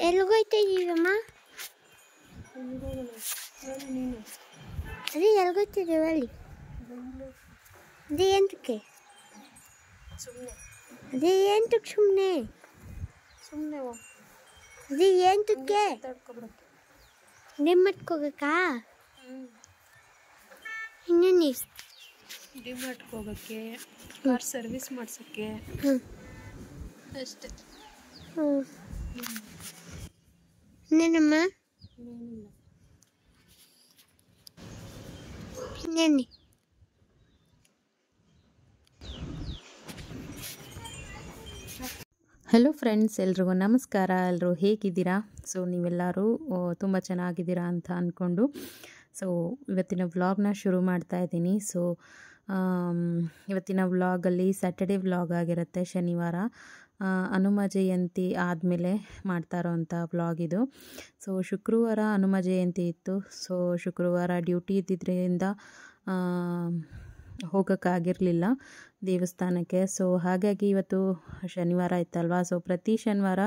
ಎಲ್ಲಿಗೋಯ್ತಾ ಇದೀವಮ್ಮ? ಅದೇ ಎಲ್ಲಿಗೋಯ್ತಿದ್ದೀವಿ ಅಲ್ಲಿ? ಅದೇ ಎಂತಕ್ಕೆ? ಅದೇ ಎಂತಕ್ಕೆ ಸುಮ್ಮನೆ ಅದೇ ಎಂತಕ್ಕೆ ಡಿಮಾರ್ಟ್ಗೆ ಹೋಗಕ್ಕಾ? ಇನ್ನೇನು ಡಿಮಾರ್ಟ್ಗೆ ಹೋಗೋಕ್ಕೆ, ಕಾರ್ ಸರ್ವಿಸ್ ಮಾಡ್ಸೋಕ್ಕೆ ಅಷ್ಟೇ. ಇನ್ನೇನಮ್ಮ? ಇನ್ನೇನು? ಹಲೋ ಫ್ರೆಂಡ್ಸ್, ಎಲ್ರಿಗೂ ನಮಸ್ಕಾರ. ಎಲ್ಲರೂ ಹೇಗಿದ್ದೀರಾ? ಸೊ ನೀವೆಲ್ಲರೂ ತುಂಬ ಚೆನ್ನಾಗಿದ್ದೀರಾ ಅಂತ ಅಂದ್ಕೊಂಡು ಇವತ್ತಿನ ವ್ಲಾಗ್ನ ಶುರು ಮಾಡ್ತಾ ಇದ್ದೀನಿ. ಇವತ್ತಿನ ವ್ಲಾಗಲ್ಲಿ ಸ್ಯಾಟರ್ಡೇ ವ್ಲಾಗ್ ಆಗಿರುತ್ತೆ. ಶನಿವಾರ ಹನುಮ ಜಯಂತಿ ಆದಮೇಲೆ ಮಾಡ್ತಾ ಇರೋವಂಥ ವ್ಲಾಗ್ ಇದು. ಶುಕ್ರವಾರ ಹನುಮ ಜಯಂತಿ ಇತ್ತು. ಶುಕ್ರವಾರ ಡ್ಯೂಟಿ ಇದ್ದಿದ್ದರಿಂದ ಹೋಗೋಕ್ಕಾಗಿರಲಿಲ್ಲ ದೇವಸ್ಥಾನಕ್ಕೆ. ಹಾಗಾಗಿ ಇವತ್ತು ಶನಿವಾರ ಇತ್ತಲ್ವ. ಪ್ರತಿ ಶನಿವಾರ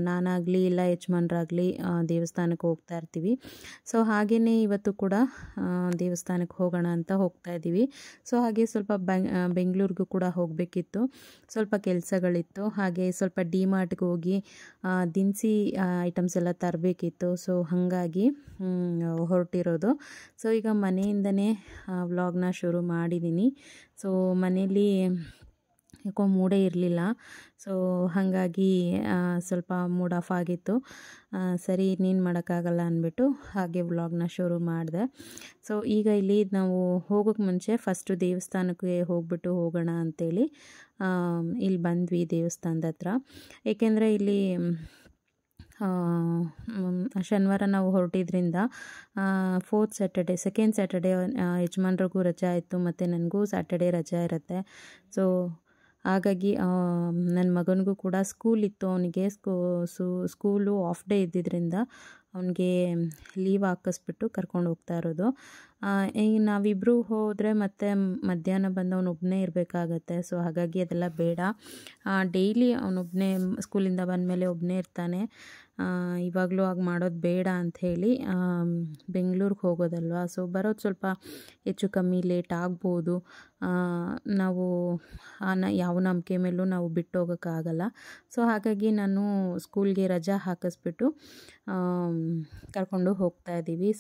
ನಾನಾಗಲಿ ಇಲ್ಲ ಯಜಮಾನ್ರಾಗಲಿ ದೇವಸ್ಥಾನಕ್ಕೆ ಹೋಗ್ತಾ ಇರ್ತೀವಿ. ಹಾಗೆಯೇ ಇವತ್ತು ಕೂಡ ದೇವಸ್ಥಾನಕ್ಕೆ ಹೋಗೋಣ ಅಂತ ಹೋಗ್ತಾ ಇದ್ದೀವಿ. ಹಾಗೆ ಸ್ವಲ್ಪ ಬೆಂಗಳೂರಿಗೂ ಕೂಡ ಹೋಗಬೇಕಿತ್ತು, ಸ್ವಲ್ಪ ಕೆಲಸಗಳಿತ್ತು. ಹಾಗೆ ಸ್ವಲ್ಪ ಡಿಮಾರ್ಟ್ಗೆ ಹೋಗಿ ದಿನಸಿ ಐಟಮ್ಸ್ ಎಲ್ಲ ತರಬೇಕಿತ್ತು. ಹಾಗಾಗಿ ಹೊರಟಿರೋದು. ಈಗ ಮನೆಯಿಂದನೇ ವ್ಲಾಗ್ನ ಶುರು ಮಾಡಿದ್ದೀನಿ. ಮನೇಲಿ ಯಾಕೋ ಮೂಡೇ ಇರಲಿಲ್ಲ. ಹಾಗಾಗಿ ಸ್ವಲ್ಪ ಮೂಡ್ ಆಫ್ ಆಗಿತ್ತು. ಸರಿ, ಇನ್ನೇನು ಮಾಡೋಕ್ಕಾಗಲ್ಲ ಅಂದ್ಬಿಟ್ಟು ಹಾಗೆ ವ್ಲಾಗ್ನ ಶುರು ಮಾಡಿದೆ. ಈಗ ಇಲ್ಲಿ ನಾವು ಹೋಗೋಕ್ಕೆ ಮುಂಚೆ ಫಸ್ಟು ದೇವಸ್ಥಾನಕ್ಕೆ ಹೋಗ್ಬಿಟ್ಟು ಹೋಗೋಣ ಅಂಥೇಳಿ ಇಲ್ಲಿ ಬಂದ್ವಿ ದೇವಸ್ಥಾನದ ಹತ್ರ. ಏಕೆಂದರೆ ಇಲ್ಲಿ ಶನಿವಾರ ನಾವು ಹೊರಟಿದ್ರಿಂದ ಸೆಕೆಂಡ್ ಸ್ಯಾಟರ್ಡೇ ಯಜಮಾನ್ರಿಗೂ ರಜೆ ಆಯಿತು ಮತ್ತು ನನಗೂ ಸ್ಯಾಟರ್ಡೇ ರಜೆ ಇರುತ್ತೆ. ಹಾಗಾಗಿ ನನ್ನ ಮಗನಿಗೂ ಕೂಡ ಸ್ಕೂಲ್ ಇತ್ತು. ಅವನಿಗೆ ಸ್ಕೂಲು ಆಫ್ ಡೇ ಇದ್ದಿದ್ದರಿಂದ ಅವನಿಗೆ ಲೀವ್ ಹಾಕಿಸ್ಬಿಟ್ಟು ಕರ್ಕೊಂಡು ಹೋಗ್ತಾ ಇರೋದು. ಈಗ ನಾವಿಬ್ಬರು ಹೋದರೆ ಮತ್ತೆ ಮಧ್ಯಾಹ್ನ ಬಂದು ಅವನೊಬ್ಬನೇ ಇರಬೇಕಾಗತ್ತೆ. ಹಾಗಾಗಿ ಅದೆಲ್ಲ ಬೇಡ. ಡೈಲಿ ಅವನೊಬ್ಬನೇ ಸ್ಕೂಲಿಂದ ಬಂದಮೇಲೆ ಒಬ್ಬನೇ ಇರ್ತಾನೆ. ಇವಾಗಲೂ ಹಾಗೆ ಮಾಡೋದು ಬೇಡ ಅಂಥೇಳಿ ಬೆಂಗಳೂರಿಗೆ ಹೋಗೋದಲ್ವ. ಬರೋದು ಸ್ವಲ್ಪ ಹೆಚ್ಚು ಕಮ್ಮಿ ಲೇಟ್ ಆಗ್ಬೋದು. ನಾವು ಯಾವ ನಂಬಿಕೆ ಮೇಲೂ ನಾವು ಬಿಟ್ಟು ಹೋಗೋಕ್ಕಾಗಲ್ಲ. ಹಾಗಾಗಿ ನಾನು ಸ್ಕೂಲ್ಗೆ ರಜಾ ಹಾಕಿಸ್ಬಿಟ್ಟು ಕರ್ಕೊಂಡು ಹೋಗ್ತಾ ಇದ್ದೀವಿ.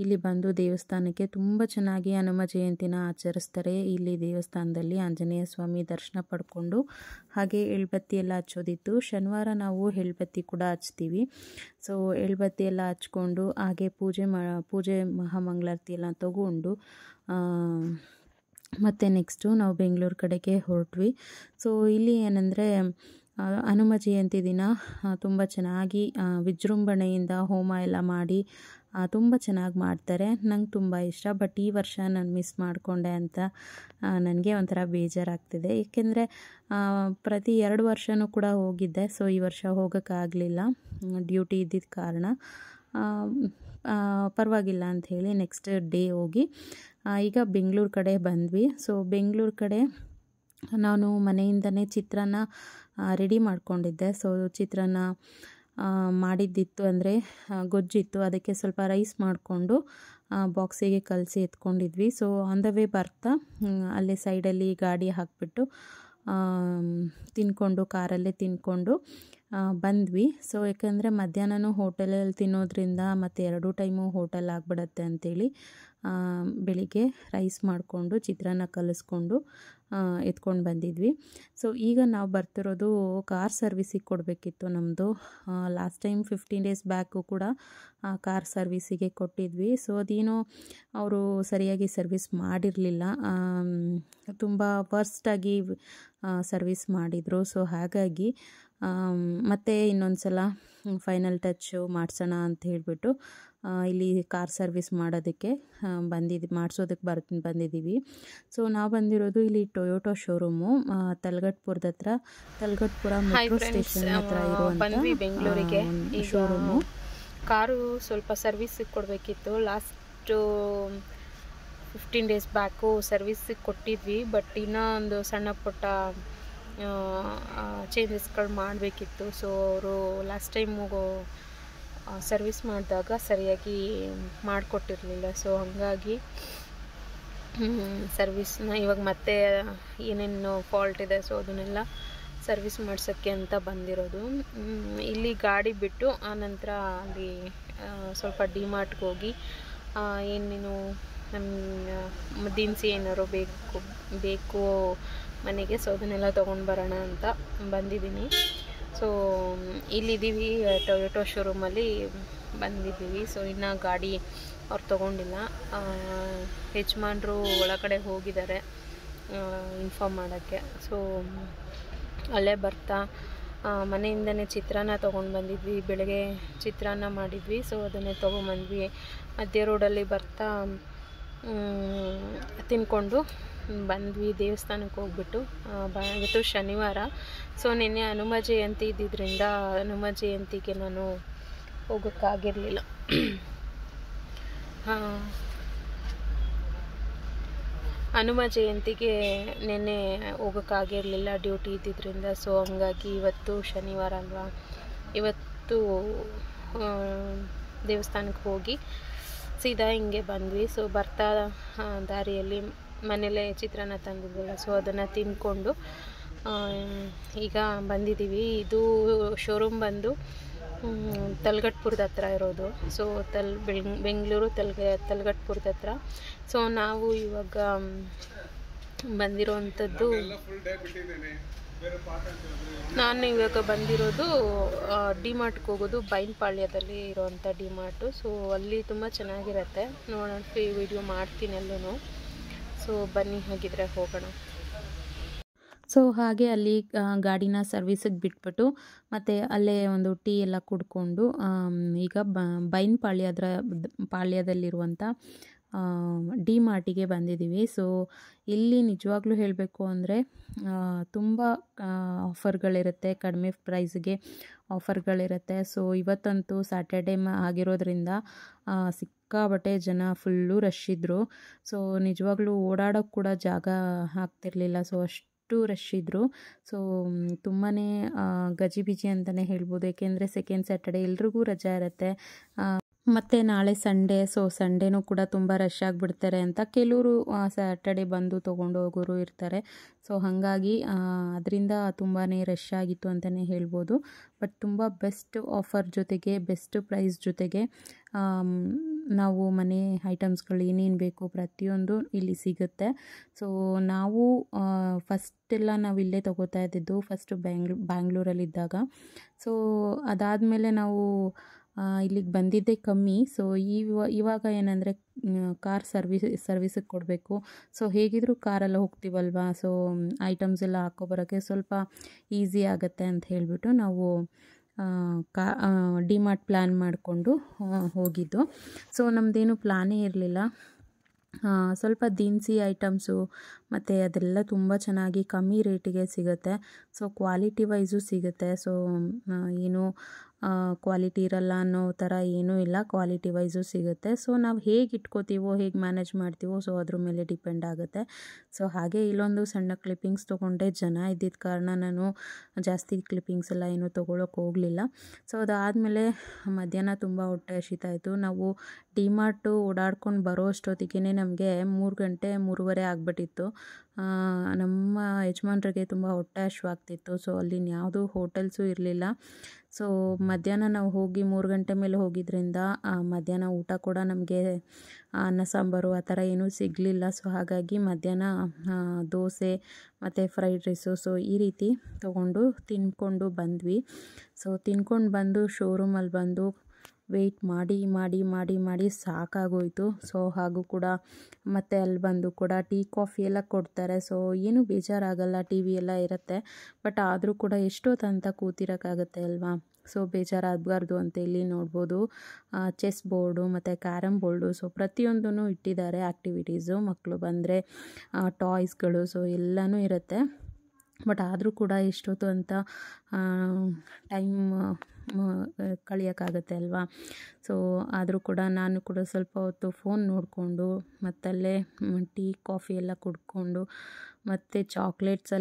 ಇಲ್ಲಿ ಬಂದು ದೇವಸ್ಥಾನಕ್ಕೆ ತುಂಬ ಚೆನ್ನಾಗಿ ಹನುಮ ಜಯಂತಿನ ಆಚರಿಸ್ತಾರೆ. ಇಲ್ಲಿ ದೇವಸ್ಥಾನದಲ್ಲಿ ಆಂಜನೇಯ ಸ್ವಾಮಿ ದರ್ಶನ ಪಡ್ಕೊಂಡು ಹಾಗೆ ಎಳ್ಬತ್ತಿ ಎಲ್ಲ ಹಚ್ಚೋದಿತ್ತು. ಶನಿವಾರ ನಾವು ಎಳ್ಬತ್ತಿ ಕೂಡ ಹಚ್ತೀವಿ. ಎಳ್ಬತ್ತಿ ಎಲ್ಲ ಹಚ್ಕೊಂಡು ಹಾಗೆ ಪೂಜೆ ಮಹಾಮಂಗಳಾರತಿ ಎಲ್ಲ ತಗೊಂಡು ಮತ್ತು ನೆಕ್ಸ್ಟು ನಾವು ಬೆಂಗಳೂರು ಕಡೆಗೆ ಹೊರಟ್ವಿ. ಇಲ್ಲಿ ಏನಂದರೆ ಹನುಮ ಜಯಂತಿ ದಿನ ತುಂಬ ಚೆನ್ನಾಗಿ ವಿಜೃಂಭಣೆಯಿಂದ ಹೋಮ ಎಲ್ಲ ಮಾಡಿ ತುಂಬ ಚೆನ್ನಾಗಿ ಮಾಡ್ತಾರೆ. ನಂಗೆ ತುಂಬ ಇಷ್ಟ. ಬಟ್ ಈ ವರ್ಷ ನಾನು ಮಿಸ್ ಮಾಡಿಕೊಂಡೆ ಅಂತ ನನಗೆ ಒಂಥರ ಬೇಜಾರಾಗ್ತಿದೆ. ಏಕೆಂದರೆ ಪ್ರತಿ 2 ವರ್ಷವೂ ಕೂಡ ಹೋಗಿದ್ದೆ. ಈ ವರ್ಷ ಹೋಗೋಕ್ಕಾಗಲಿಲ್ಲ, ಡ್ಯೂಟಿ ಇದ್ದಿದ್ದ ಕಾರಣ. ಪರವಾಗಿಲ್ಲ ಅಂಥೇಳಿ ನೆಕ್ಸ್ಟ್ ಡೇ ಹೋಗಿ ಈಗ ಬೆಂಗಳೂರು ಕಡೆ ಬಂದ್ವಿ. ಬೆಂಗಳೂರು ಕಡೆ ನಾನು ಮನೆಯಿಂದನೇ ಚಿತ್ರಾನ್ನ ರೆಡಿ ಮಾಡ್ಕೊಂಡಿದ್ದೆ. ಚಿತ್ರಾನ್ನ ಮಾಡಿದ್ದಿತ್ತು, ಅಂದರೆ ಗೊಜ್ಜಿತ್ತು. ಅದಕ್ಕೆ ಸ್ವಲ್ಪ ರೈಸ್ ಮಾಡಿಕೊಂಡು ಬಾಕ್ಸಿಗೆ ಕಲಸಿ ಎತ್ಕೊಂಡಿದ್ವಿ. ಆನ್ ದ ವೇ ಬರ್ತಾ ಅಲ್ಲೇ ಸೈಡಲ್ಲಿ ಗಾಡಿ ಹಾಕಿಬಿಟ್ಟು ತಿನ್ಕೊಂಡು ಕಾರಲ್ಲೇ ತಿನ್ಕೊಂಡು ಬಂದ್ವಿ. ಯಾಕೆಂದರೆ ಮಧ್ಯಾಹ್ನನೂ ಹೋಟೆಲಲ್ಲಿ ತಿನ್ನೋದ್ರಿಂದ ಮತ್ತು 2 ಟೈಮು ಹೋಟೆಲ್ ಆಗಿಬಿಡತ್ತೆ ಅಂಥೇಳಿ ಬೆಳಿಗ್ಗೆ ರೈಸ್ ಮಾಡಿಕೊಂಡು ಚಿತ್ರಾನ್ನ ಕಲಿಸ್ಕೊಂಡು ಎತ್ಕೊಂಡು ಬಂದಿದ್ವಿ. ಈಗ ನಾವು ಬರ್ತಿರೋದು ಕಾರ್ ಸರ್ವಿಸಿಗೆ ಕೊಡಬೇಕಿತ್ತು ನಮ್ಮದು. ಲಾಸ್ಟ್ ಟೈಮ್ 15 ಡೇಸ್ ಬ್ಯಾಕು ಕೂಡ ಕಾರ್ ಸರ್ವಿಸಿಗೆ ಕೊಟ್ಟಿದ್ವಿ. ಅದೇನೋ ಅವರು ಸರಿಯಾಗಿ ಸರ್ವಿಸ್ ಮಾಡಿರಲಿಲ್ಲ, ತುಂಬ ವರ್ಸ್ಟಾಗಿ ಸರ್ವಿಸ್ ಮಾಡಿದರು. ಹಾಗಾಗಿ ಮತ್ತೆ ಇನ್ನೊಂದು ಸಲ ಫೈನಲ್ ಟಚ್ಚು ಮಾಡಿಸೋಣ ಅಂತ ಹೇಳಿಬಿಟ್ಟು ಇಲ್ಲಿ ಕಾರ್ ಸರ್ವಿಸ್ ಮಾಡೋದಕ್ಕೆ ಮಾಡಿಸೋದಕ್ಕೆ ಬಂದಿದ್ದೀವಿ. ನಾವು ಬಂದಿರೋದು ಇಲ್ಲಿ ಟೊಯೋಟೋ ಶೋರೂಮು, ತಲಗಟ್ಪುರದ ಹತ್ರ, ತಲಗಟ್ಪುರ ಮೆಟ್ರೋ ಸ್ಟೇಷನ್ ಹತ್ರ ಇರುವಂಥ ಬೆಂಗಳೂರಿಗೆ ಶೋರೂಮು. ಕಾರು ಸ್ವಲ್ಪ ಸರ್ವಿಸಿಗೆ ಕೊಡಬೇಕಿತ್ತು. ಲಾಸ್ಟು 15 ಡೇಸ್ ಬ್ಯಾಕು ಸರ್ವಿಸಿಗೆ ಕೊಟ್ಟಿದ್ವಿ. ಬಟ್ ಇನ್ನೂ ಒಂದು ಸಣ್ಣ ಪುಟ್ಟ ಚೇಂಜಸ್ಗಳು ಮಾಡಬೇಕಿತ್ತು. ಸೊ ಅವರು ಲಾಸ್ಟ್ ಟೈಮು ಸರ್ವಿಸ್ ಮಾಡಿದಾಗ ಸರಿಯಾಗಿ ಮಾಡಿಕೊಟ್ಟಿರಲಿಲ್ಲ. ಸೊ ಹಾಗಾಗಿ ಸರ್ವಿಸ್ನ ಇವಾಗ ಮತ್ತೆ ಏನೇನು ಫಾಲ್ಟ್ ಇದೆ ಸೊ ಅದನ್ನೆಲ್ಲ ಸರ್ವಿಸ್ ಮಾಡ್ಸೋಕ್ಕೆ ಅಂತ ಬಂದಿರೋದು. ಇಲ್ಲಿ ಗಾಡಿ ಬಿಟ್ಟು ಆನಂತರ ಅಲ್ಲಿ ಸ್ವಲ್ಪ ಡಿಮಾರ್ಟ್ಗೆ ಹೋಗಿ ಏನೇನು ನಮ್ಮ ದಿನಸಿ ಏನಾರು ಬೇಕು ಮನೆಗೆ, ಸೊ ಅದನ್ನೆಲ್ಲ ತೊಗೊಂಡು ಬರೋಣ ಅಂತ ಬಂದಿದ್ದೀನಿ. ಸೊ ಇಲ್ಲಿದ್ದೀವಿ ಟೊಯೋಟೋ ಶೋರೂಮಲ್ಲಿ ಬಂದಿದ್ದೀವಿ. ಸೊ ಇನ್ನು ಗಾಡಿ ಅವ್ರು ತೊಗೊಂಡಿಲ್ಲ, ಯಜಮಾನ್ರು ಒಳಗಡೆ ಹೋಗಿದ್ದಾರೆ ಇನ್ಫಾರ್ಮ್ ಮಾಡೋಕ್ಕೆ. ಸೊ ಅಲ್ಲೇ ಬರ್ತಾ ಮನೆಯಿಂದನೇ ಚಿತ್ರಾನ್ನ ತೊಗೊಂಡು ಬಂದಿದ್ವಿ. ಬೆಳಗ್ಗೆ ಚಿತ್ರಾನ್ನ ಮಾಡಿದ್ವಿ, ಸೊ ಅದನ್ನೇ ತೊಗೊಂಬಂದ್ವಿ. ಮಧ್ಯ ರೋಡಲ್ಲಿ ಬರ್ತಾ ತಿನ್ಕೊಂಡು ಬಂದ್ವಿ. ದೇವಸ್ಥಾನಕ್ಕೆ ಹೋಗ್ಬಿಟ್ಟು ಇವತ್ತು ಶನಿವಾರ, ಸೊ ನಿನ್ನೆ ಹನುಮ ಜಯಂತಿ ಇದ್ದಿದ್ದರಿಂದ ಹನುಮ ಜಯಂತಿಗೆ ನಾನು ಹೋಗೋಕ್ಕಾಗಿರಲಿಲ್ಲ. ಹನುಮ ಜಯಂತಿಗೆ ನೆನ್ನೆ ಹೋಗೋಕ್ಕಾಗಿರಲಿಲ್ಲ, ಡ್ಯೂಟಿ ಇದ್ದಿದ್ದರಿಂದ. ಸೊ ಹಂಗಾಗಿ ಇವತ್ತು ಶನಿವಾರ ಅಲ್ವಾ, ಇವತ್ತು ದೇವಸ್ಥಾನಕ್ಕೆ ಹೋಗಿ ಸೀದಾ ಹಿಂಗೆ ಬಂದ್ವಿ. ಸೊ ಬರ್ತಾ ದಾರಿಯಲ್ಲಿ ಮನೇಲೇ ಚಿತ್ರಾನ್ನ ತಂದಿದ್ವಲ್ಲ, ಸೊ ಅದನ್ನು ತಿಂದ್ಕೊಂಡು ಈಗ ಬಂದಿದ್ದೀವಿ. ಇದು ಶೋರೂಮ್ ಬಂದು ತಲಘಟ್ಪುರದ ಹತ್ರ ಇರೋದು. ಸೊ ಬೆಂಗಳೂರು ತಲಘಟ್ಪುರದ ಹತ್ರ. ಸೊ ನಾವು ಇವಾಗ ಬಂದಿರೋವಂಥದ್ದು, ನಾನು ಇವಾಗ ಬಂದಿರೋದು ಡಿಮಾರ್ಟ್ಗೆ ಹೋಗೋದು, ಬೈನ್ಪಾಳ್ಯದಲ್ಲಿ ಇರೋವಂಥ ಡಿಮಾರ್ಟು. ಸೊ ಅಲ್ಲಿ ತುಂಬ ಚೆನ್ನಾಗಿರುತ್ತೆ, ನೋಡೋಣ ವಿಡಿಯೋ ಮಾಡ್ತೀನಿ ಅಲ್ಲೂ. ಸೊ ಬನ್ನಿ ಹಾಗಿದ್ರೆ ಹೋಗೋಣ. ಸೊ ಹಾಗೆ ಅಲ್ಲಿ ಗಾಡಿನ ಸರ್ವಿಸಿಗೆ ಬಿಟ್ಬಿಟ್ಟು ಮತ್ತು ಅಲ್ಲೇ ಒಂದು ಟೀ ಎಲ್ಲ ಕುಡ್ಕೊಂಡು ಈಗ ಪಾಳ್ಯದಲ್ಲಿರುವಂಥ ಡಿಮಾರ್ಟಿಗೆ ಬಂದಿದ್ದೀವಿ. ಸೊ ಇಲ್ಲಿ ನಿಜವಾಗ್ಲೂ ಹೇಳಬೇಕು ಅಂದರೆ ತುಂಬ ಆಫರ್ಗಳಿರುತ್ತೆ, ಕಡಿಮೆ ಪ್ರೈಸ್ಗೆ ಆಫರ್ಗಳಿರುತ್ತೆ. ಸೊ ಇವತ್ತಂತೂ ಸ್ಯಾಟರ್ಡೇ ಆಗಿರೋದ್ರಿಂದ ಸಿಕ್ಕಾಬಟ್ಟೆ ಜನ ಫುಲ್ಲು ರಶ್ ಇದ್ದರು. ಸೊ ನಿಜವಾಗ್ಲೂ ಓಡಾಡೋಕ್ಕೆ ಕೂಡ ಜಾಗ ಆಗ್ತಿರ್ಲಿಲ್ಲ, ಸೊ ಅಷ್ಟು ರಶ್ ಇದ್ದರು. ಸೊ ತುಂಬಾ ಗಜಿಬಿಜಿ ಅಂತಲೇ ಹೇಳ್ಬೋದು, ಏಕೆಂದರೆ ಸೆಕೆಂಡ್ ಸ್ಯಾಟರ್ಡೇ ಎಲ್ರಿಗೂ ರಜಾ ಇರುತ್ತೆ. ಮತ್ತು ನಾಳೆ ಸಂಡೇ, ಸೊ ಸಂಡೇನೂ ಕೂಡ ತುಂಬ ರಶ್ ಆಗಿಬಿಡ್ತಾರೆ ಅಂತ ಕೆಲವರು ಸ್ಯಾಟರ್ಡೇ ಬಂದು ತೊಗೊಂಡು ಹೋಗೋರು ಇರ್ತಾರೆ. ಸೊ ಹಾಗಾಗಿ ಅದರಿಂದ ತುಂಬಾ ರಶ್ ಆಗಿತ್ತು ಅಂತಲೇ ಹೇಳ್ಬೋದು. ಬಟ್ ತುಂಬ ಬೆಸ್ಟ್ ಆಫರ್ ಜೊತೆಗೆ ಬೆಸ್ಟ್ ಪ್ರೈಸ್ ಜೊತೆಗೆ ನಾವು ಮನೆ ಐಟಮ್ಸ್ಗಳು ಏನೇನು ಬೇಕು ಪ್ರತಿಯೊಂದು ಇಲ್ಲಿ ಸಿಗುತ್ತೆ. ಸೊ ನಾವು ಫಸ್ಟೆಲ್ಲ ನಾವು ಇಲ್ಲೇ ತೊಗೋತಾ ಇದ್ದಿದ್ದು ಫಸ್ಟು ಬ್ಯಾಂಗ್ಳೂರಲ್ಲಿದ್ದಾಗ. ಸೊ ಅದಾದಮೇಲೆ ನಾವು ಇಲ್ಲಿಗೆ ಬಂದಿದ್ದೇ ಕಮ್ಮಿ. ಸೊ ಇವಾಗ ಏನಂದರೆ ಕಾರ್ ಸರ್ವಿಸಿಗೆ ಕೊಡಬೇಕು. ಸೊ ಹೇಗಿದ್ದರೂ ಕಾರೆಲ್ಲ ಹೋಗ್ತೀವಲ್ವಾ, ಸೊ ಐಟಮ್ಸ್ ಎಲ್ಲ ಹಾಕ್ಕೊಬರೋಕ್ಕೆ ಸ್ವಲ್ಪ ಈಸಿ ಆಗುತ್ತೆ ಅಂತ ಹೇಳಿಬಿಟ್ಟು ನಾವು ಡಿಮಾರ್ಟ್ ಪ್ಲ್ಯಾನ್ ಮಾಡಿಕೊಂಡು ಹೋಗಿದ್ದು. ಸೊ ನಮ್ಮದೇನು ಪ್ಲ್ಯಾನೇ ಇರಲಿಲ್ಲ. ಸ್ವಲ್ಪ ದಿನಸಿ ಐಟಮ್ಸು ಮತ್ತು ಅದೆಲ್ಲ ತುಂಬ ಚೆನ್ನಾಗಿ ಕಮ್ಮಿ ರೇಟಿಗೆ ಸಿಗುತ್ತೆ. ಸೊ ಕ್ವಾಲಿಟಿ ವೈಸು ಸಿಗುತ್ತೆ. ಸೊ ಏನು ಕ್ವಾಲಿಟಿ ಇರಲ್ಲ ಅನ್ನೋ ಥರ ಏನೂ ಇಲ್ಲ, ಕ್ವಾಲಿಟಿ ವೈಸು ಸಿಗುತ್ತೆ. ಸೊ ನಾವು ಹೇಗೆ ಇಟ್ಕೋತೀವೋ, ಹೇಗೆ ಮ್ಯಾನೇಜ್ ಮಾಡ್ತೀವೋ, ಸೊ ಅದ್ರ ಮೇಲೆ ಡಿಪೆಂಡ್ ಆಗುತ್ತೆ. ಸೊ ಹಾಗೆ ಇಲ್ಲೊಂದು ಸಣ್ಣ ಕ್ಲಿಪ್ಪಿಂಗ್ಸ್ ತೊಗೊಂಡೆ. ಜನ ಇದ್ದಿದ್ದ ಕಾರಣ ನಾನು ಜಾಸ್ತಿ ಕ್ಲಿಪ್ಪಿಂಗ್ಸ್ ಎಲ್ಲ ಏನೂ ತೊಗೊಳಕ್ಕೆ ಹೋಗಲಿಲ್ಲ. ಸೊ ಅದಾದಮೇಲೆ ಮಧ್ಯಾಹ್ನ ತುಂಬ ಹೊಟ್ಟೆ ಹಸಿತಾಯಿತು. ನಾವು ಡಿಮಾರ್ಟು ಓಡಾಡ್ಕೊಂಡು ಬರೋ ಅಷ್ಟೊತ್ತಿಗೆ ನಮಗೆ 3:30 ಆಗಿಬಿಟ್ಟಿತ್ತು. ನಮ್ಮ ಯಜಮಾನ್ರಿಗೆ ತುಂಬ ಹೊಟ್ಟೆ ಹಸಿವಾಗ್ತಿತ್ತು. ಸೊ ಅಲ್ಲಿ ಯಾವುದೂ ಹೋಟೆಲ್ಸು ಇರಲಿಲ್ಲ. ಸೊ ಮಧ್ಯಾಹ್ನ ನಾವು ಹೋಗಿ 3 ಗಂಟೆ ಮೇಲೆ ಹೋಗಿದ್ದರಿಂದ ಮಧ್ಯಾಹ್ನ ಊಟ ಕೂಡ ನಮಗೆ ಅನ್ನ ಸಾಂಬಾರು ಆ ಥರ ಏನೂ ಸಿಗಲಿಲ್ಲ. ಸೊ ಹಾಗಾಗಿ ಮಧ್ಯಾಹ್ನ ದೋಸೆ ಮತ್ತು ಫ್ರೈಡ್ ರೈಸು ಸೊ ಈ ರೀತಿ ತೊಗೊಂಡು ತಿನ್ಕೊಂಡು ಬಂದ್ವಿ. ಸೊ ತಿನ್ಕೊಂಡು ಬಂದು ಶೋರೂಮಲ್ಲಿ ಬಂದು ವೆಯ್ಟ್ ಮಾಡಿ ಸಾಕಾಗೋಯಿತು. ಸೊ ಹಾಗೂ ಕೂಡ ಮತ್ತು ಅಲ್ಲಿ ಬಂದು ಕೂಡ ಟೀ ಕಾಫಿ ಎಲ್ಲ ಕೊಡ್ತಾರೆ. ಸೊ ಏನೂ ಬೇಜಾರಾಗಲ್ಲ, ಟಿ ವಿ ಎಲ್ಲ ಇರುತ್ತೆ. ಬಟ್ ಆದರೂ ಕೂಡ ಎಷ್ಟೊತ್ತಂತ ಕೂತಿರೋಕ್ಕಾಗತ್ತೆ ಅಲ್ವಾ. ಸೊ ಬೇಜಾರಾಗಬಾರ್ದು ಅಂತ ಇಲ್ಲಿ ನೋಡ್ಬೋದು ಚೆಸ್ ಬೋರ್ಡು ಮತ್ತು ಕ್ಯಾರಮ್ ಬೋರ್ಡು. ಸೊ ಪ್ರತಿಯೊಂದೂ ಇಟ್ಟಿದ್ದಾರೆ ಆ್ಯಕ್ಟಿವಿಟೀಸು. ಮಕ್ಕಳು ಬಂದರೆ ಟಾಯ್ಸ್ಗಳು ಸೊ ಎಲ್ಲನೂ ಇರುತ್ತೆ. ಬಟ್ ಆದರೂ ಕೂಡ ಎಷ್ಟೊತ್ತು ಅಂತ ಟೈಮ್ ಕಳಿಯೋಕ್ಕಾಗತ್ತೆ ಅಲ್ವಾ. ಸೊ ಆದರೂ ಕೂಡ ನಾನು ಕೂಡ ಸ್ವಲ್ಪ ಹೊತ್ತು ಫೋನ್ ನೋಡಿಕೊಂಡು ಮತ್ತಲ್ಲೇ ಟೀ ಕಾಫಿ ಎಲ್ಲ ಕುಡ್ಕೊಂಡು ಮತ್ತು ಚಾಕ್ಲೇಟ್ಸ್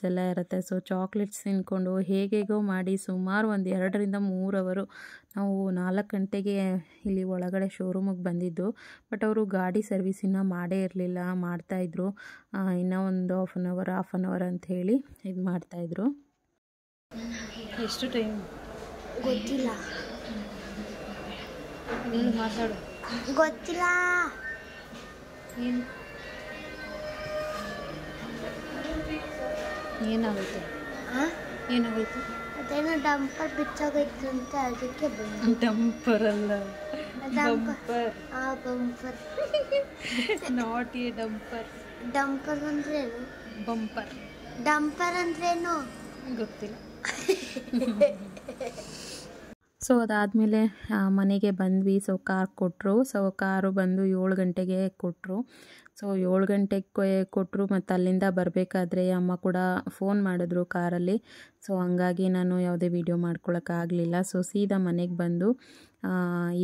ಎಲ್ಲ ಇರುತ್ತೆ. ಸೊ ಚಾಕ್ಲೇಟ್ಸ್ ತಿಂದ್ಕೊಂಡು ಹೇಗೇಗೋ ಮಾಡಿ ಸುಮಾರು ಒಂದು 2 ರಿಂದ 3 ಅವರು ನಾವು 4 ಗಂಟೆಗೆ ಇಲ್ಲಿ ಒಳಗಡೆ ಶೋರೂಮಿಗೆ ಬಂದಿದ್ದು. ಬಟ್ ಅವರು ಗಾಡಿ ಸರ್ವಿಸ್ ಇನ್ನೂ ಮಾಡೇ ಇರಲಿಲ್ಲ, ಮಾಡ್ತಾಯಿದ್ರು. ಇನ್ನೂ ಒಂದು ಹಾಫ್ ಆನ್ ಅವರ್ ಅಂತ ಹೇಳಿ ಇದು ಮಾಡ್ತಾಯಿದ್ರು. ಎಷ್ಟು ಟೈಮ್ ಗೊತ್ತಿಲ್ಲ ಮಾತಾಡು. ಗೊತ್ತಿಲ್ಲ. ಏನಾಗುತ್ತೆ? ಏನಾಗುತ್ತೆ? ಅದೇನೋ ಡಂಪರ್ ಬಿಚ್ಚೋಗೈತು ಅಂತ ಅದಕ್ಕೆ ಬಂದು. ಡಂಪರ್ ಅಲ್ಲ, bumper. Bumper not A dumper. Dumper ಅಂದ್ರೇನು? ಬಂಪರ್. ಡಂಪರ್ ಅಂದ್ರೇನು ಗೊತ್ತಿಲ್ಲ. ಸೊ ಅದಾದಮೇಲೆ ಮನೆಗೆ ಬಂದ್ವಿ. ಸೊ ಕಾರ್ ಕೊಟ್ಟರು. ಸೊ ಕಾರು ಬಂದು 7 ಗಂಟೆಗೆ ಕೊಟ್ಟರು. ಸೊ 7 ಗಂಟೆಗೆ ಕೊಟ್ಟರು. ಮತ್ತು ಅಲ್ಲಿಂದ ಬರಬೇಕಾದ್ರೆ ಅಮ್ಮ ಕೂಡ ಫೋನ್ ಮಾಡಿದ್ರು ಕಾರಲ್ಲಿ. ಸೊ ಹಂಗಾಗಿ ನಾನು ಯಾವುದೇ ವೀಡಿಯೋ ಮಾಡ್ಕೊಳಕ್ಕಾಗಲಿಲ್ಲ. ಸೊ ಸೀದಾ ಮನೆಗೆ ಬಂದು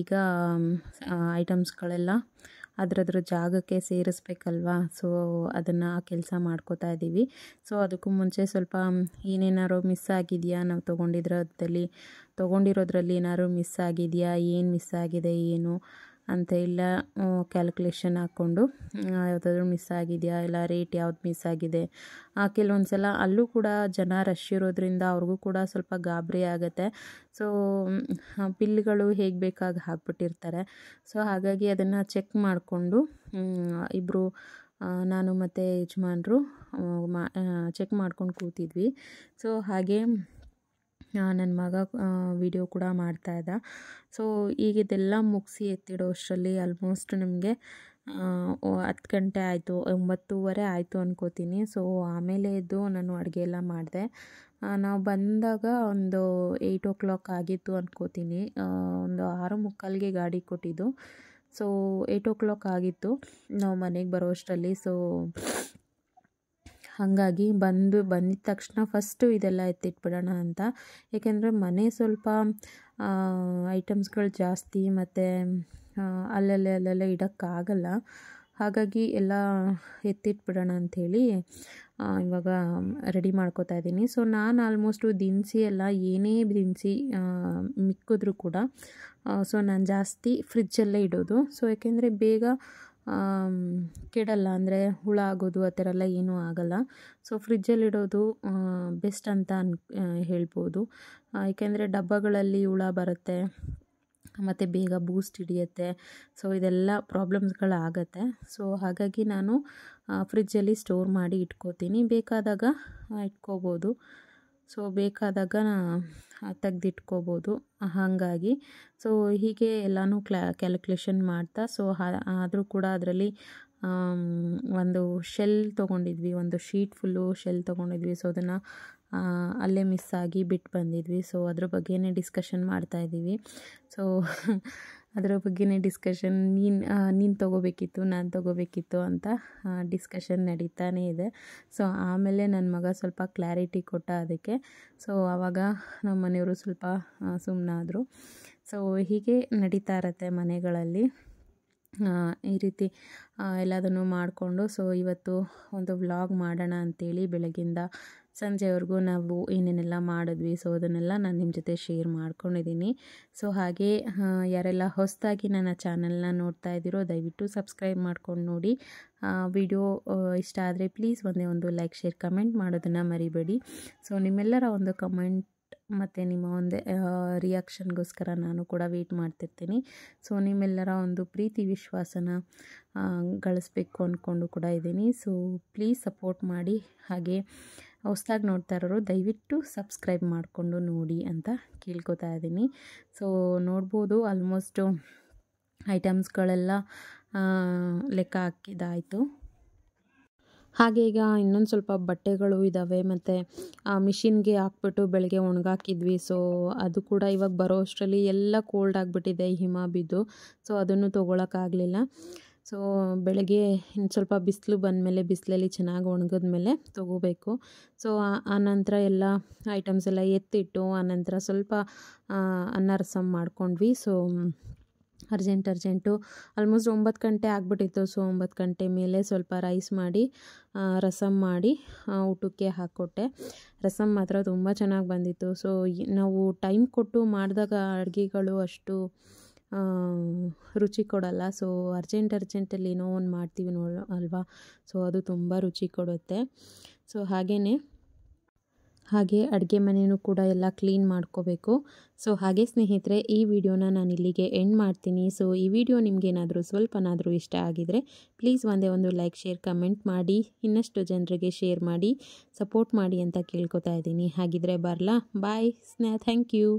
ಈಗ ಐಟಮ್ಸ್ಗಳೆಲ್ಲ ಅದ್ರ ಜಾಗಕ್ಕೆ ಸೇರಿಸ್ಬೇಕಲ್ವಾ. ಸೊ ಅದನ್ನು ಕೆಲಸ ಮಾಡ್ಕೋತಾ ಇದ್ದೀವಿ. ಸೊ ಅದಕ್ಕೂ ಮುಂಚೆ ಸ್ವಲ್ಪ ಏನೇನಾದ್ರು ಮಿಸ್ ಆಗಿದೆಯಾ, ನಾವು ತೊಗೊಂಡಿರೋದ್ರಲ್ಲಿ ಏನಾದ್ರು ಮಿಸ್ ಆಗಿದೆಯಾ, ಏನು ಮಿಸ್ ಆಗಿದೆ ಏನು ಅಂತ ಎಲ್ಲ ಕ್ಯಾಲ್ಕುಲೇಷನ್ ಹಾಕ್ಕೊಂಡು ಯಾವುದಾದ್ರೂ ಮಿಸ್ ಆಗಿದೆಯಾ, ಇಲ್ಲ ರೇಟ್ ಯಾವ್ದು ಮಿಸ್ ಆಗಿದೆ. ಕೆಲವೊಂದು ಸಲ ಅಲ್ಲೂ ಕೂಡ ಜನ ರಶ್ ಇರೋದ್ರಿಂದ ಅವ್ರಿಗೂ ಕೂಡ ಸ್ವಲ್ಪ ಗಾಬರಿ ಆಗುತ್ತೆ. ಸೊ ಬಿಲ್ಗಳು ಹೇಗೆ ಬೇಕಾಗಿ ಹಾಕ್ಬಿಟ್ಟಿರ್ತಾರೆ. ಸೊ ಹಾಗಾಗಿ ಅದನ್ನು ಚೆಕ್ ಮಾಡಿಕೊಂಡು ಇಬ್ಬರು ನಾನು ಮತ್ತು ಯಜಮಾನ್ರು ಚೆಕ್ ಮಾಡ್ಕೊಂಡು ಕೂತಿದ್ವಿ. ಸೊ ಹಾಗೆ ನನ್ನ ಮಗ ವಿಡಿಯೋ ಕೂಡ ಮಾಡ್ತಾಯಿದ್ದ. ಸೊ ಈಗ ಇದೆಲ್ಲ ಮುಗಿಸಿ ಎತ್ತಿಡೋ ಅಷ್ಟರಲ್ಲಿ ಆಲ್ಮೋಸ್ಟ್ ನಮಗೆ 10 ಗಂಟೆ ಆಯಿತು, 9:30 ಆಯಿತು ಅನ್ಕೋತೀನಿ. ಸೊ ಆಮೇಲೆ ಎದ್ದು ನಾನು ಅಡುಗೆ ಎಲ್ಲ ಮಾಡಿದೆ. ನಾವು ಬಂದಾಗ ಒಂದು 8 o'clock ಆಗಿತ್ತು ಅನ್ಕೋತೀನಿ. ಒಂದು 6:45ಗೆ ಗಾಡಿ ಕೊಟ್ಟಿದ್ದು. ಸೊ 8 o'clock ಆಗಿತ್ತು ನಾವು ಮನೆಗೆ ಬರೋ ಅಷ್ಟರಲ್ಲಿ. ಸೊ ಹಾಗಾಗಿ ಬಂದಿದ್ದ ತಕ್ಷಣ ಫಸ್ಟು ಇದೆಲ್ಲ ಎತ್ತಿಟ್ಬಿಡೋಣ ಅಂತ. ಏಕೆಂದರೆ ಮನೆ ಸ್ವಲ್ಪ ಐಟಮ್ಸ್ಗಳು ಜಾಸ್ತಿ ಮತ್ತು ಅಲ್ಲಲ್ಲೇ ಇಡೋಕ್ಕಾಗಲ್ಲ. ಹಾಗಾಗಿ ಎಲ್ಲ ಎತ್ತಿಟ್ಬಿಡೋಣ ಅಂಥೇಳಿ ಇವಾಗ ರೆಡಿ ಮಾಡ್ಕೋತಾ ಇದ್ದೀನಿ. ಸೊ ನಾನು ಆಲ್ಮೋಸ್ಟು ದಿನಸಿ ಎಲ್ಲ ಏನೇ ದಿನಸಿ ಮಿಕ್ಕಿದ್ರೂ ಕೂಡ ಸೊ ನಾನು ಜಾಸ್ತಿ ಫ್ರಿಜ್ಜಲ್ಲೇ ಇಡೋದು. ಸೊ ಯಾಕೆಂದರೆ ಬೇಗ ಕೆಡಲ್ಲ, ಅಂದರೆ ಹುಳ ಆಗೋದು ಆ ಥರ ಎಲ್ಲ ಏನೂ ಆಗಲ್ಲ. ಸೊ ಫ್ರಿಜ್ಜಲ್ಲಿಡೋದು ಬೆಸ್ಟ್ ಅಂತ ಹೇಳ್ಬೋದು. ಏಕೆಂದರೆ ಡಬ್ಬಗಳಲ್ಲಿ ಹುಳ ಬರುತ್ತೆ ಮತ್ತು ಬೇಗ ಬೂಸ್ಟ್ ಹಿಡಿಯುತ್ತೆ. ಸೊ ಇದೆಲ್ಲ ಪ್ರಾಬ್ಲಮ್ಸ್ಗಳಾಗತ್ತೆ. ಸೊ ಹಾಗಾಗಿ ನಾನು ಫ್ರಿಜ್ಜಲ್ಲಿ ಸ್ಟೋರ್ ಮಾಡಿ ಇಟ್ಕೋತೀನಿ. ಬೇಕಾದಾಗ ಇಟ್ಕೋಬೋದು. ಸೊ ಬೇಕಾದಾಗ ತೆಗೆದಿಟ್ಕೋಬೋದು. ಹಾಗಾಗಿ ಸೊ ಹೀಗೆ ಎಲ್ಲನೂ ಕ್ಯಾಲ್ಕುಲೇಷನ್ ಮಾಡ್ತಾ ಸೊ ಆದರೂ ಕೂಡ ಅದರಲ್ಲಿ ಒಂದು ಶೆಲ್ ತೊಗೊಂಡಿದ್ವಿ, ಒಂದು ಶೀಟ್ ಫುಲ್ಲು ಶೆಲ್ ತೊಗೊಂಡಿದ್ವಿ. ಸೊ ಅದನ್ನು ಅಲ್ಲೇ ಮಿಸ್ ಆಗಿ ಬಿಟ್ಟು ಬಂದಿದ್ವಿ. ಸೊ ಅದ್ರ ಬಗ್ಗೆನೇ ಡಿಸ್ಕಷನ್ ಮಾಡ್ತಾಯಿದ್ದೀವಿ. ಸೊ ಅದರ ಬಗ್ಗೆನೇ ಡಿಸ್ಕಷನ್, ನೀನು ತೊಗೋಬೇಕಿತ್ತು, ನಾನು ತೊಗೋಬೇಕಿತ್ತು ಅಂತ ಡಿಸ್ಕಷನ್ ನಡೀತಾನೇ ಇದೆ. ಸೊ ಆಮೇಲೆ ನನ್ನ ಮಗ ಸ್ವಲ್ಪ ಕ್ಲಾರಿಟಿ ಕೊಟ್ಟ ಅದಕ್ಕೆ. ಸೊ ಆವಾಗ ನಮ್ಮ ಮನೆಯವರು ಸ್ವಲ್ಪ ಸುಮ್ಮನಾದರು. ಸೊ ಹೀಗೆ ನಡೀತಾ ಇರತ್ತೆ ಮನೆಗಳಲ್ಲಿ ಈ ರೀತಿ ಎಲ್ಲದನ್ನು ಮಾಡಿಕೊಂಡು. ಸೊ ಇವತ್ತು ಒಂದು ವ್ಲಾಗ್ ಮಾಡೋಣ ಅಂಥೇಳಿ ಬೆಳಗ್ಗಿಂದ ಸಂಜೆವರೆಗೂ ನಾವು ಏನೇನೆಲ್ಲ ಮಾಡಿದ್ವಿ ಸೊ ಅದನ್ನೆಲ್ಲ ನಾನು ನಿಮ್ಮ ಜೊತೆ ಶೇರ್ ಮಾಡ್ಕೊಂಡಿದ್ದೀನಿ. ಸೊ ಹಾಗೆ ಯಾರೆಲ್ಲ ಹೊಸದಾಗಿ ನನ್ನ ಚಾನಲ್ನ ನೋಡ್ತಾ ಇದ್ದೀರೋ ದಯವಿಟ್ಟು ಸಬ್ಸ್ಕ್ರೈಬ್ ಮಾಡ್ಕೊಂಡು ನೋಡಿ. ವಿಡಿಯೋ ಇಷ್ಟ ಆದರೆ ಪ್ಲೀಸ್ ಒಂದು ಲೈಕ್, ಶೇರ್, ಕಮೆಂಟ್ ಮಾಡೋದನ್ನು ಮರಿಬೇಡಿ. ಸೊ ನಿಮ್ಮೆಲ್ಲರ ಒಂದು ಕಮೆಂಟ್ ಮತ್ತು ನಿಮ್ಮ ಒಂದು ರಿಯಾಕ್ಷನ್ಗೋಸ್ಕರ ನಾನು ಕೂಡ ವೆಯ್ಟ್ ಮಾಡ್ತಿರ್ತೀನಿ. ಸೊ ನಿಮ್ಮೆಲ್ಲರ ಒಂದು ಪ್ರೀತಿ ವಿಶ್ವಾಸನ ಗಳಿಸ್ಬೇಕು ಅಂದ್ಕೊಂಡು ಕೂಡ ಇದ್ದೀನಿ. ಸೊ ಪ್ಲೀಸ್ ಸಪೋರ್ಟ್ ಮಾಡಿ. ಹಾಗೆ ಹೊಸ್ದಾಗಿ ನೋಡ್ತಾ ಇರೋರು ದಯವಿಟ್ಟು ಸಬ್ಸ್ಕ್ರೈಬ್ ಮಾಡಿಕೊಂಡು ನೋಡಿ ಅಂತ ಕೇಳ್ಕೊತಾ ಇದ್ದೀನಿ. ಸೊ ನೋಡ್ಬೋದು ಆಲ್ಮೋಸ್ಟು ಐಟಮ್ಸ್ಗಳೆಲ್ಲ ಲೆಕ್ಕ ಹಾಕಿದ್ದಾಯಿತು. ಹಾಗೆ ಈಗ ಇನ್ನೊಂದು ಸ್ವಲ್ಪ ಬಟ್ಟೆಗಳು ಇದ್ದಾವೆ ಮತ್ತು ಮಿಷಿನ್ಗೆ ಹಾಕ್ಬಿಟ್ಟು ಬೆಳಗ್ಗೆ ಒಣಗಾಕಿದ್ವಿ. ಸೊ ಅದು ಕೂಡ ಇವಾಗ ಬರೋ ಅಷ್ಟರಲ್ಲಿ ಎಲ್ಲ ಕೋಲ್ಡ್ ಆಗಿಬಿಟ್ಟಿದೆ, ಹಿಮ ಬಿದ್ದು. ಸೊ ಅದನ್ನು ತೊಗೊಳಕ್ಕಾಗಲಿಲ್ಲ. ಸೊ ಬೆಳಗ್ಗೆ ಇನ್ನು ಸ್ವಲ್ಪ ಬಿಸಿಲು ಬಂದಮೇಲೆ ಬಿಸಿಲಲ್ಲಿ ಚೆನ್ನಾಗಿ ಒಣಗಿದ್ಮೇಲೆ ತೊಗೋಬೇಕು. ಸೊ ಆನಂತರ ಎಲ್ಲ ಐಟಮ್ಸ್ ಎಲ್ಲ ಎತ್ತಿಟ್ಟು ಆನಂತರ ಸ್ವಲ್ಪ ಅನ್ನ ರಸಮ್ ಮಾಡ್ಕೊಂಡ್ವಿ. ಸೊ ಅರ್ಜೆಂಟು ಆಲ್ಮೋಸ್ಟ್ 9 ಗಂಟೆ ಆಗಿಬಿಟ್ಟಿತ್ತು. ಸೊ 9 ಗಂಟೆ ಮೇಲೆ ಸ್ವಲ್ಪ ರೈಸ್ ಮಾಡಿ ರಸಮ್ ಮಾಡಿ ಊಟಕ್ಕೆ ಹಾಕ್ಕೊಟ್ಟೆ. ರಸಮ್ ಮಾತ್ರ ತುಂಬ ಚೆನ್ನಾಗಿ ಬಂದಿತ್ತು. ಸೊ ನಾವು ಟೈಮ್ ಕೊಟ್ಟು ಮಾಡಿದಾಗ ಅಡುಗೆಗಳು ಅಷ್ಟು ರುಚಿ ಕೊಡಲ್ಲ. ಸೊ ಅರ್ಜೆಂಟಲ್ಲಿ ಏನೋ ಒಂದು ಮಾಡ್ತೀವಿ ಅಲ್ವಾ, ಸೊ ಅದು ತುಂಬ ರುಚಿ ಕೊಡುತ್ತೆ. ಸೊ ಹಾಗೆ ಅಡುಗೆ ಮನೆಯೂ ಕೂಡ ಎಲ್ಲ ಕ್ಲೀನ್ ಮಾಡ್ಕೋಬೇಕು. ಸೊ ಹಾಗೆ ಸ್ನೇಹಿತರೆ, ಈ ವಿಡಿಯೋನ ನಾನು ಇಲ್ಲಿಗೆ ಎಂಡ್ ಮಾಡ್ತೀನಿ. ಸೊ ಈ ವಿಡಿಯೋ ನಿಮಗೇನಾದರೂ ಸ್ವಲ್ಪನಾದರೂ ಇಷ್ಟ ಆಗಿದರೆ ಪ್ಲೀಸ್ ಒಂದೇ ಒಂದು ಲೈಕ್, ಶೇರ್, ಕಮೆಂಟ್ ಮಾಡಿ ಇನ್ನಷ್ಟು ಜನರಿಗೆ ಶೇರ್ ಮಾಡಿ ಸಪೋರ್ಟ್ ಮಾಡಿ ಅಂತ ಕೇಳ್ಕೊತಾ ಇದ್ದೀನಿ. ಹಾಗಿದ್ರೆ ಬರಲಾ, ಬಾಯ್, ಥ್ಯಾಂಕ್ ಯು.